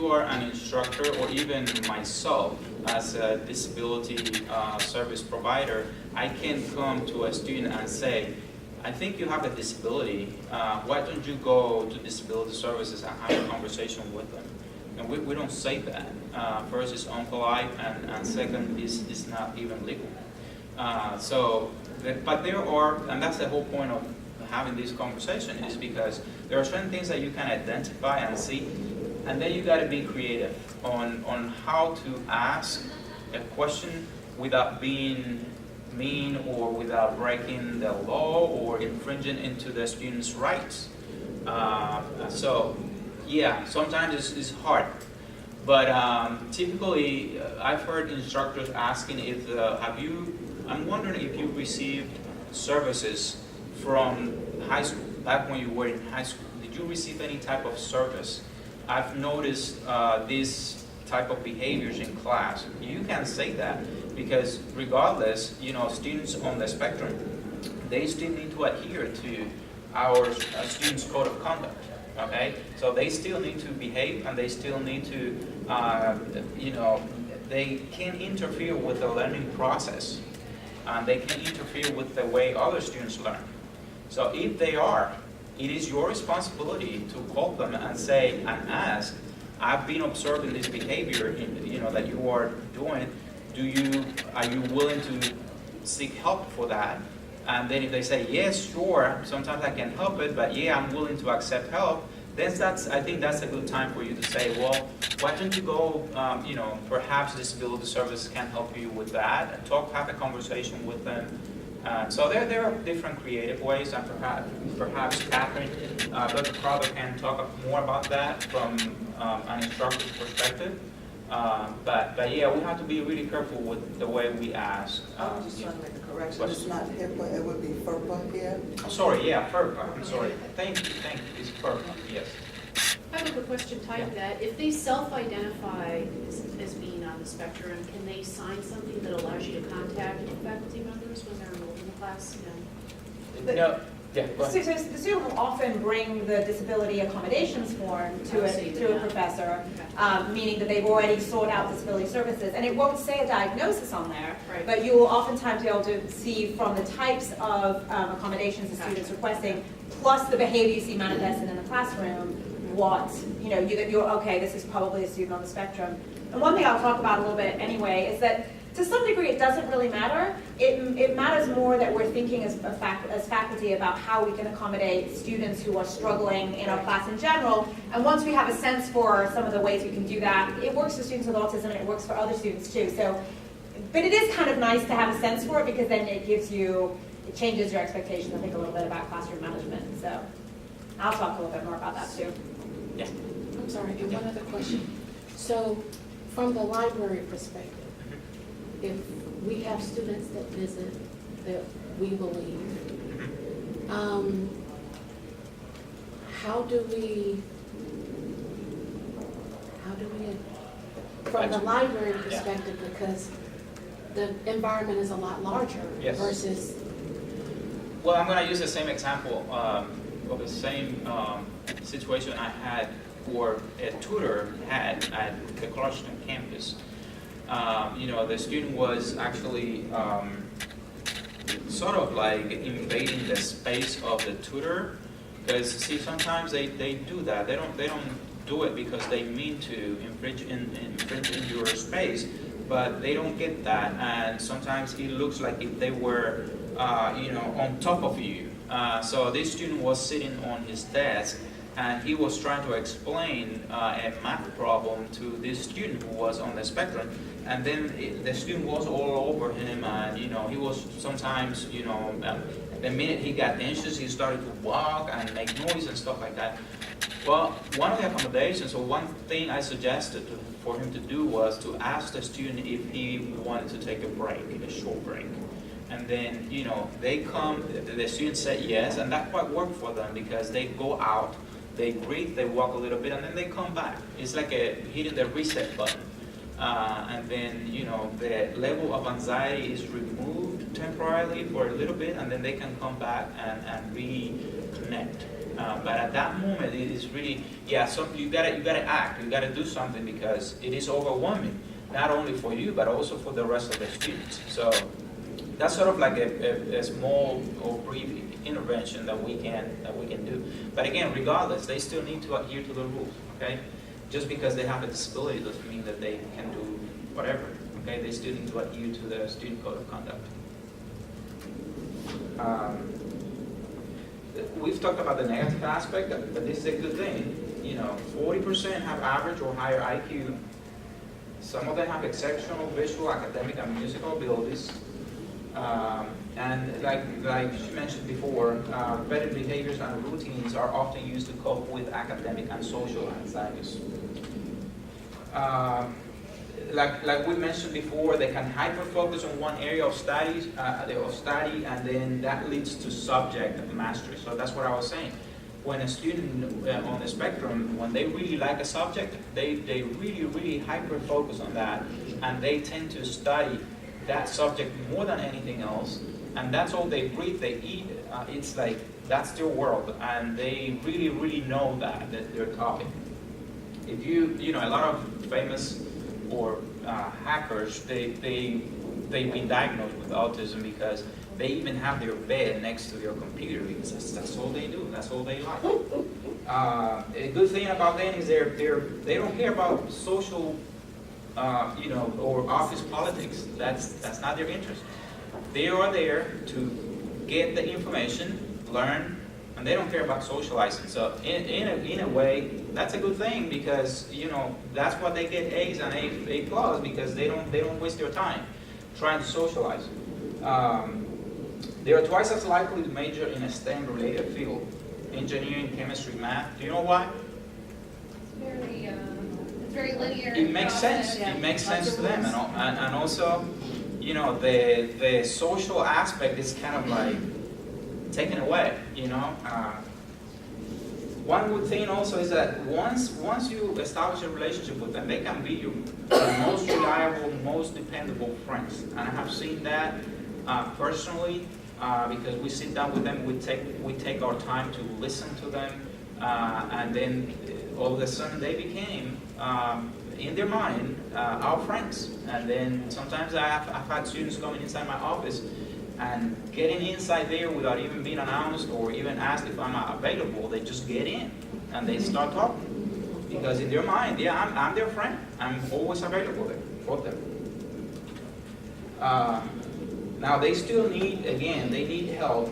you are an instructor, or even myself as a disability service provider, I can come to a student and say, I think you have a disability. Why don't you go to disability services and have a conversation with them? And we don't say that. First, it's unpolite, and second, it's not even legal. But there are, and that's the whole point of having this conversation, is because there are certain things that you can identify and see, and then you got to be creative on how to ask a question without being mean or without breaking the law or infringing into the student's rights. Yeah, sometimes it's hard, but typically I've heard instructors asking if I'm wondering if you received services from high school, back when you were in high school. Did you receive any type of service? I've noticed these type of behaviors in class. You can say that because regardless, students on the spectrum, they still need to adhere to our students' code of conduct. Okay, so they still need to behave, and they still need to, they can interfere with the learning process, and they can interfere with the way other students learn. So if they are, it is your responsibility to call them and say and ask, I've been observing this behavior that you are doing. Are you willing to seek help for that? And then if they say, yes, sure, sometimes I can help it, but yeah, I'm willing to accept help, then I think that's a good time for you to say, well, why don't you go, perhaps disability services can help you with that, and have a conversation with them. So there are different creative ways, and perhaps Catherine, Dr. Crowther can talk more about that from an instructor's perspective. But yeah, we have to be really careful with the way we ask. I'm just trying to make a correction. It's not HIPAA, it would be FERPA here. Oh, sorry, yeah, FERPA. I'm sorry. Thank you. It's FERPA, yes. I have a question tied to that. If they self-identify as being on the spectrum, can they sign something that allows you to contact faculty members when they're enrolled in the class? No. Yeah, go ahead. So the student will often bring the disability accommodations form to a professor, meaning that they've already sought out disability services, and it won't say a diagnosis on there, right. But you will oftentimes be able to see from the types of accommodations the student's requesting, plus the behavior you see manifested in the classroom, you're okay, this is probably a student on the spectrum. And one thing I'll talk about a little bit anyway is that to some degree it doesn't really matter. It matters more that we're thinking as faculty about how we can accommodate students who are struggling in our class in general. And once we have a sense for some of the ways we can do that, it works for students with autism and it works for other students too. But it is kind of nice to have a sense for it, because then it changes your expectations, I think, a little bit about classroom management. So I'll talk a little bit more about that too. Yeah. I'm sorry, and one other question. So from the library perspective, if we have students that visit that we believe, how do we, from the library perspective, because the environment is a lot larger versus. Well, I'm going to use the same example of the same situation I had for a tutor had at the Clarkston campus. The student was actually sort of like invading the space of the tutor, because see, sometimes they do that. They don't do it because they mean to infringe in your space, but they don't get that, and sometimes it looks like if they were on top of you. So this student was sitting on his desk, and he was trying to explain a math problem to this student who was on the spectrum, and then the student was all over him, and he was sometimes, the minute he got anxious, he started to walk and make noise and stuff like that. Well, one of the accommodations, or one thing I suggested for him to do, was to ask the student if he wanted to take a break, a short break. And then, they come, the student said yes, and that quite worked for them, because they go out, they breathe, they walk a little bit, and then they come back. It's like hitting the reset button. And then, the level of anxiety is removed temporarily for a little bit, and then they can come back and reconnect. But at that moment, it is really, yeah, you gotta act, you gotta do something because it is overwhelming, not only for you, but also for the rest of the students. So that's sort of like a small or brief intervention that we can do. But again, regardless, they still need to adhere to the rules, okay? Just because they have a disability doesn't mean that they can do whatever, okay? They still need to adhere to the student code of conduct. We've talked about the negative aspect, but this is a good thing. 40% have average or higher IQ. Some of them have exceptional visual, academic, and musical abilities. And like she mentioned before, repetitive behaviors and routines are often used to cope with academic and social anxieties. Like we mentioned before, they can hyper-focus on one area of study, and then that leads to subject mastery. So that's what I was saying. When a student on the spectrum, when they really like a subject, they really, really hyper-focus on that, and they tend to study that subject more than anything else, and that's all they breathe, they eat. It's like, that's their world, and they really, really know that their topic. If a lot of famous or hackers, they've been diagnosed with autism because they even have their bed next to their computer because that's all they do, that's all they like. A good thing about them is they don't care about social, or office politics. That's not their interest. They are there to get the information, learn, and they don't care about socializing. So in a way, that's a good thing because that's what they get A's and A plus because they don't waste their time trying to socialize. They are twice as likely to major in a STEM-related field, engineering, chemistry, math. Do you know why? It's very linear. It makes sense. Yeah. It makes sense to them, and also, the social aspect is kind of like taken away. One good thing also is that once you establish a relationship with them, they can be your most reliable, most dependable friends. And I have seen that personally because we sit down with them, we take our time to listen to them, and then all of a sudden they became, in their mind, our friends. And then sometimes I've had students coming inside my office and getting inside there without even being announced or even asked if I'm available. They just get in and they start talking. Because in their mind, yeah, I'm their friend. I'm always available there for them. Now they still need, again, they need help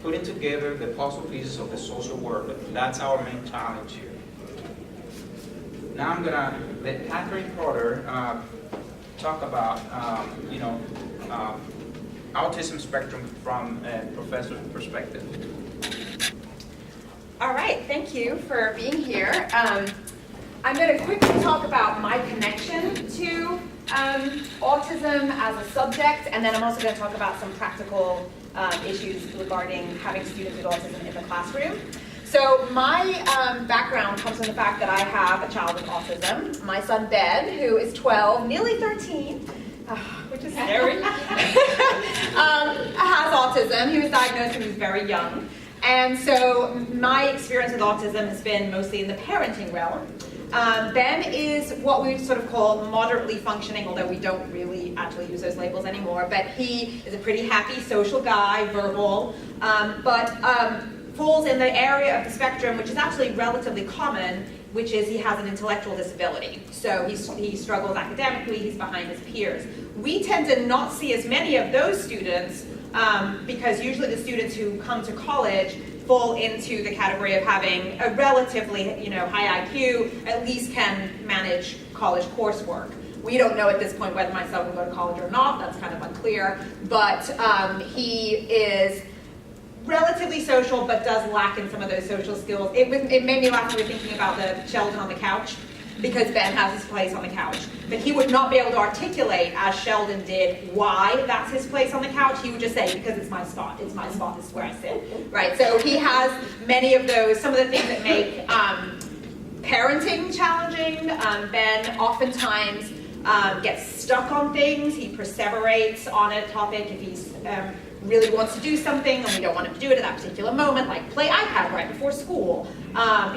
putting together the puzzle pieces of the social world. That's our main challenge here. Now I'm gonna let Catherine Porter talk about, autism spectrum from a professor's perspective. All right, thank you for being here. I'm going to quickly talk about my connection to autism as a subject, and then I'm also going to talk about some practical issues regarding having students with autism in the classroom. So my background comes from the fact that I have a child with autism. My son Ben, who is 12, nearly 13, which is scary, has autism. He was diagnosed when he was very young. And so my experience with autism has been mostly in the parenting realm. Ben is what we would sort of call moderately functioning, although we don't really actually use those labels anymore. But he is a pretty happy social guy, verbal, but falls in the area of the spectrum, which is actually relatively common, which is he has an intellectual disability. So he struggles academically, he's behind his peers. We tend to not see as many of those students because usually the students who come to college fall into the category of having a relatively high IQ, at least can manage college coursework. We don't know at this point whether my son will go to college or not, that's kind of unclear, but he is relatively social, but does lack in some of those social skills. It made me laugh when we were thinking about the Sheldon on the couch, because Ben has his place on the couch. But he would not be able to articulate, as Sheldon did, why that's his place on the couch. He would just say, because it's my spot, this is where I sit. Right, so he has many of those, some of the things that make parenting challenging. Ben oftentimes gets stuck on things. He perseverates on a topic if he's really wants to do something and we don't want him to do it at that particular moment, like play iPad right before school.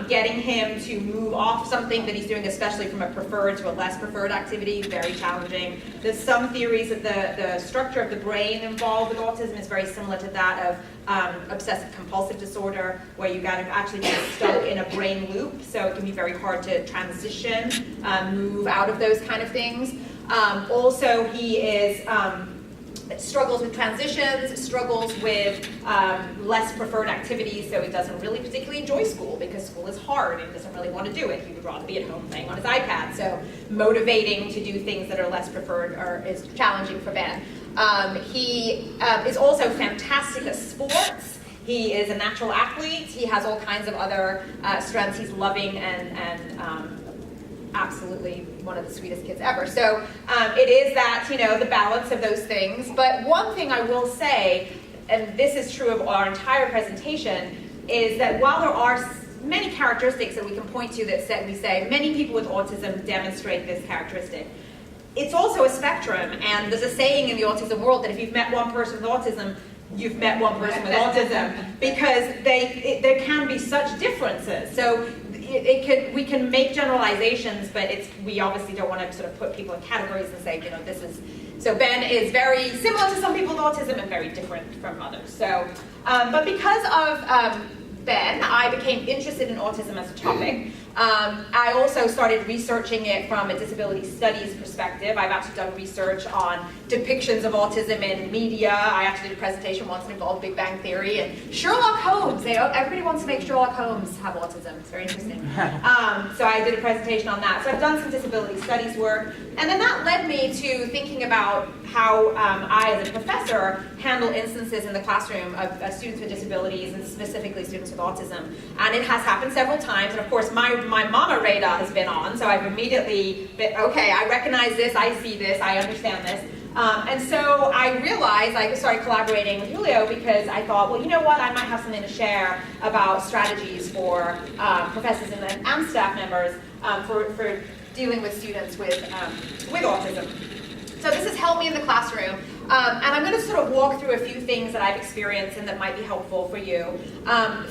Getting him to move off something that he's doing, especially from a preferred to a less preferred activity, very challenging. There's some theories that the structure of the brain involved with autism is very similar to that of obsessive compulsive disorder, where you got to actually get stuck in a brain loop, so it can be very hard to transition, move out of those kind of things. Also, he is struggles with transitions, struggles with less preferred activities, so he doesn't really particularly enjoy school because school is hard and he doesn't really want to do it. He would rather be at home playing on his iPad, so motivating to do things that are less preferred is challenging for Ben. He is also fantastic at sports. He is a natural athlete. He has all kinds of other strengths. He's loving and absolutely one of the sweetest kids ever. So it is that, the balance of those things. But one thing I will say, and this is true of our entire presentation, is that while there are many characteristics that we can point to that we say many people with autism demonstrate this characteristic, it's also a spectrum. And there's a saying in the autism world that if you've met one person with autism, you've met one person with autism, because there can be such differences. So we can make generalizations, but we obviously don't want to sort of put people in categories and say, this is. So Ben is very similar to some people with autism and very different from others. So, but because of Ben, I became interested in autism as a topic. I also started researching it from a disability studies perspective. I've actually done research on depictions of autism in media. I actually did a presentation once that involved Big Bang Theory and Sherlock Holmes. Everybody wants to make Sherlock Holmes have autism. It's very interesting. So I did a presentation on that. So I've done some disability studies work. And then that led me to thinking about how I, as a professor, handle instances in the classroom of students with disabilities and specifically students with autism. And it has happened several times. And of course, my mama radar has been on, so I've immediately been, okay, I recognize this, I see this, I understand this. And so I realized I started collaborating with Julio because I thought, well, you know what, I might have something to share about strategies for professors and staff members for dealing with students with autism. So this has helped me in the classroom. And I'm going to sort of walk through a few things that I've experienced and that might be helpful for you.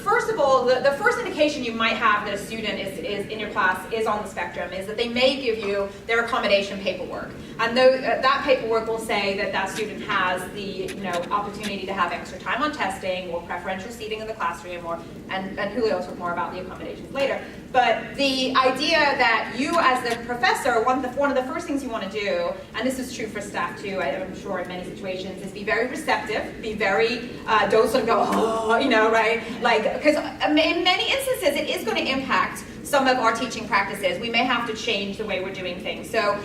First of all, the first indication you might have that a student is in your class is on the spectrum is that they may give you their accommodation paperwork. And that paperwork will say that student has the opportunity to have extra time on testing or preferential seating in the classroom, and Julio will talk more about the accommodations later. But the idea that you as the professor, one of the first things you want to do, and this is true for staff too, I'm sure in many situations, is be very receptive, be very, don't sort of go, oh, right? Because in many instances, it is going to impact some of our teaching practices. We may have to change the way we're doing things. So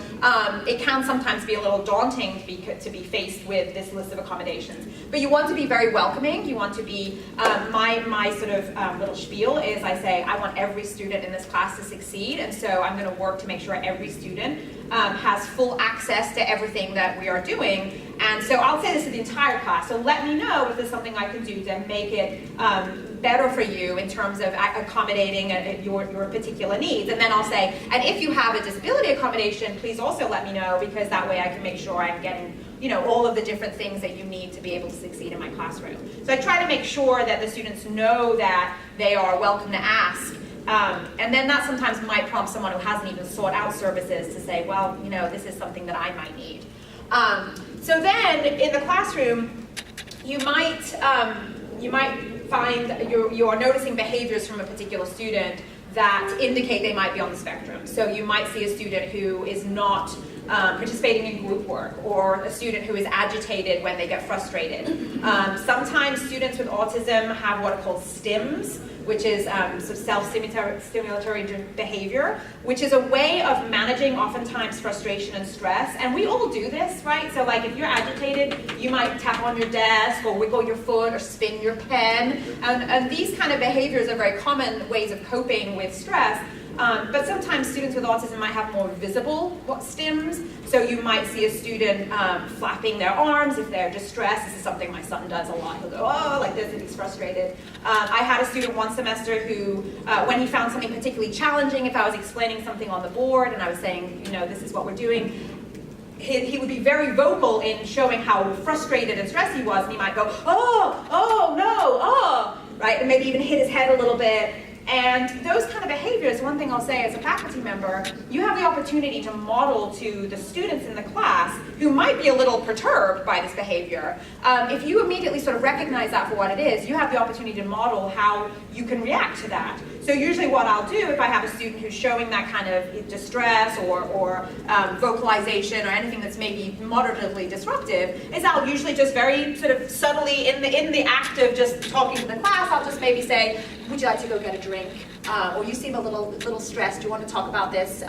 it can sometimes be a little daunting to be faced with this list of accommodations. But you want to be very welcoming. You want to be, my sort of little spiel is I say, I want every student in this class to succeed. And so I'm going to work to make sure every student has full access to everything that we are doing. And so I'll say this to the entire class. So let me know if there's something I can do to make it better for you in terms of accommodating your particular needs. And then I'll say, and if you have a disability accommodation, please also let me know, because that way I can make sure I'm getting all of the different things that you need to be able to succeed in my classroom. So I try to make sure that the students know that they are welcome to ask. And then that sometimes might prompt someone who hasn't even sought out services to say, well, this is something that I might need. So then in the classroom, you might find you are noticing behaviors from a particular student that indicate they might be on the spectrum. So you might see a student who is not participating in group work, or a student who is agitated when they get frustrated. Sometimes students with autism have what are called STIMs, which is sort of self-stimulatory behavior, which is a way of managing oftentimes frustration and stress. And we all do this, right? So like if you're agitated, you might tap on your desk or wiggle your foot or spin your pen. And these kind of behaviors are very common ways of coping with stress. But sometimes students with autism might have more visible stims. So you might see a student flapping their arms if they're distressed. This is something my son does a lot. He'll go, oh, like this if he's frustrated. I had a student one semester who, when he found something particularly challenging, if I was explaining something on the board and I was saying, this is what we're doing, he would be very vocal in showing how frustrated and stressed he was, and he might go, oh, no, oh, right? And maybe even hit his head a little bit. And those kind of behaviors, one thing I'll say as a faculty member, you have the opportunity to model to the students in the class who might be a little perturbed by this behavior. If you immediately sort of recognize that for what it is, you have the opportunity to model how you can react to that. So usually what I'll do if I have a student who's showing that kind of distress or vocalization or anything that's maybe moderately disruptive, is I'll usually just very sort of subtly in the act of just talking to the class, I'll just maybe say, would you like to go get a drink? Or you seem a little stressed, do you want to talk about this?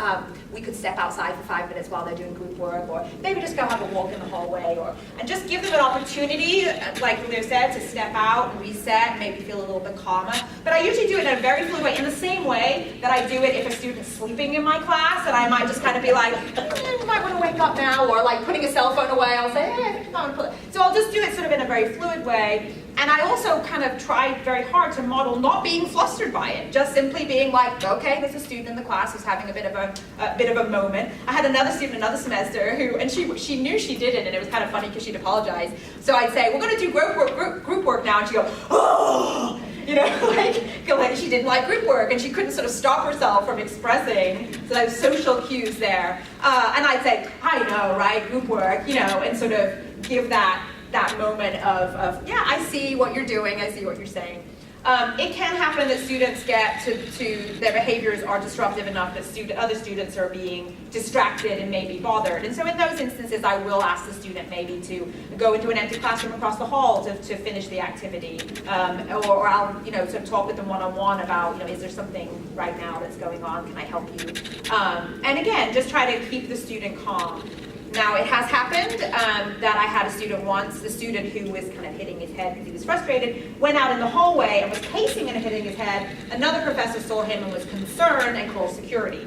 We could step outside for 5 minutes while they're doing group work, or maybe just go have a walk in the hallway, and just give them an opportunity, like Lou said, to step out and reset, maybe feel a little bit calmer. But I usually do it in a very fluid way, in the same way that I do it if a student's sleeping in my class, and I might just kind of be like, you might want to wake up now, or like putting a cell phone away, I'll say, hey, I think I'm going to pull it. So I'll just do it sort of in a very fluid way. And I also kind of tried very hard to model not being flustered by it, just simply being like, okay, there's a student in the class who's having a bit of a moment. I had another student another semester who, and she knew she did it, and it was kind of funny because she'd apologize. So I'd say, we're going to do group work now, and she'd go, oh, you know, like she didn't like group work, and she couldn't sort of stop herself from expressing those social cues there. And I'd say, I know, right, group work, you know, and sort of give that moment of, yeah, I see what you're doing, I see what you're saying. It can happen that students get to their behaviors are disruptive enough that other students are being distracted and maybe bothered. And so in those instances, I will ask the student maybe to go into an empty classroom across the hall to finish the activity. Or I'll, you know, sort of talk with them one-on-one about, you know, is there something right now that's going on? Can I help you? And again, just try to keep the student calm. Now, it has happened that I had a student once, the student who was kind of hitting his head because he was frustrated, went out in the hallway and was pacing and hitting his head. Another professor saw him and was concerned and called security.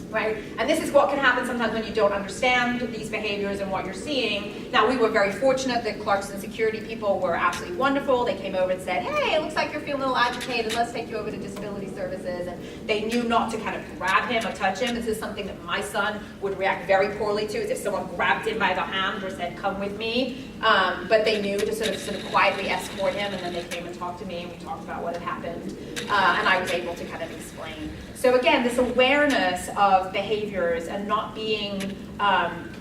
Right? And this is what can happen sometimes when you don't understand these behaviors and what you're seeing. Now, we were very fortunate that Clarkson security people were absolutely wonderful. They came over and said, hey, it looks like you're feeling a little agitated. Let's take you over to disability services. And they knew not to kind of grab him or touch him. This is something that my son would react very poorly to, is if someone grabbed him by the hand or said, come with me. But they knew to sort of quietly escort him, and then they came and talked to me, and we talked about what had happened. And I was able to kind of explain. So again, this awareness of behaviors and not being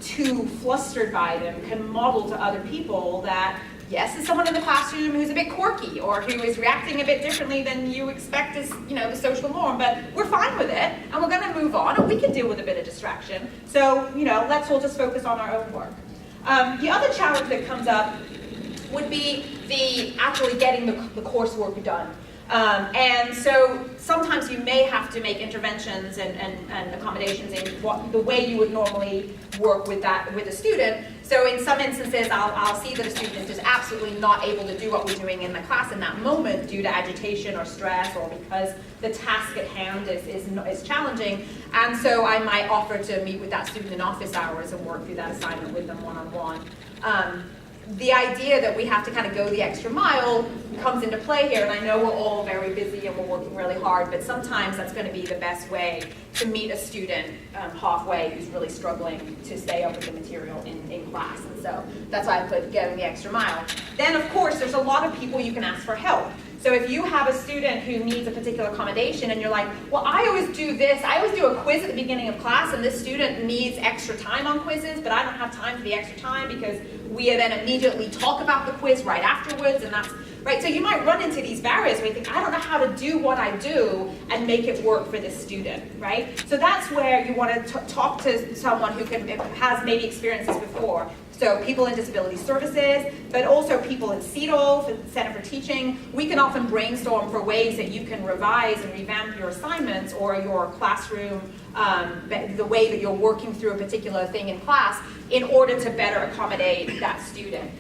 too flustered by them can model to other people that, yes, there's someone in the classroom who's a bit quirky or who is reacting a bit differently than you expect as, you know, the social norm, but we're fine with it, and we're going to move on, and we can deal with a bit of distraction. So, you know, let's all just focus on our own work. The other challenge that comes up would be the actually getting the coursework done. And so sometimes you may have to make interventions and accommodations in the way you would normally work with a student. So in some instances, I'll see that a student is just absolutely not able to do what we're doing in the class in that moment due to agitation or stress, or because the task at hand is challenging. And so I might offer to meet with that student in office hours and work through that assignment with them one-on-one. The idea that we have to kind of go the extra mile comes into play here, and I know we're all very busy and we're working really hard, but sometimes that's going to be the best way to meet a student halfway who's really struggling to stay up with the material in class. And so that's why I put going the extra mile. Then, of course, there's a lot of people you can ask for help. So if you have a student who needs a particular accommodation and you're like, well, I always do this, I always do a quiz at the beginning of class, and this student needs extra time on quizzes, but I don't have time for the extra time because we then immediately talk about the quiz right afterwards, and that's, right? So you might run into these barriers where you think, I don't know how to do what I do and make it work for this student, right? So that's where you want to talk to someone who has maybe experienced this before. So people in disability services, but also people in CETL, the Center for Teaching. We can often brainstorm for ways that you can revise and revamp your assignments or your classroom, the way that you're working through a particular thing in class in order to better accommodate that student.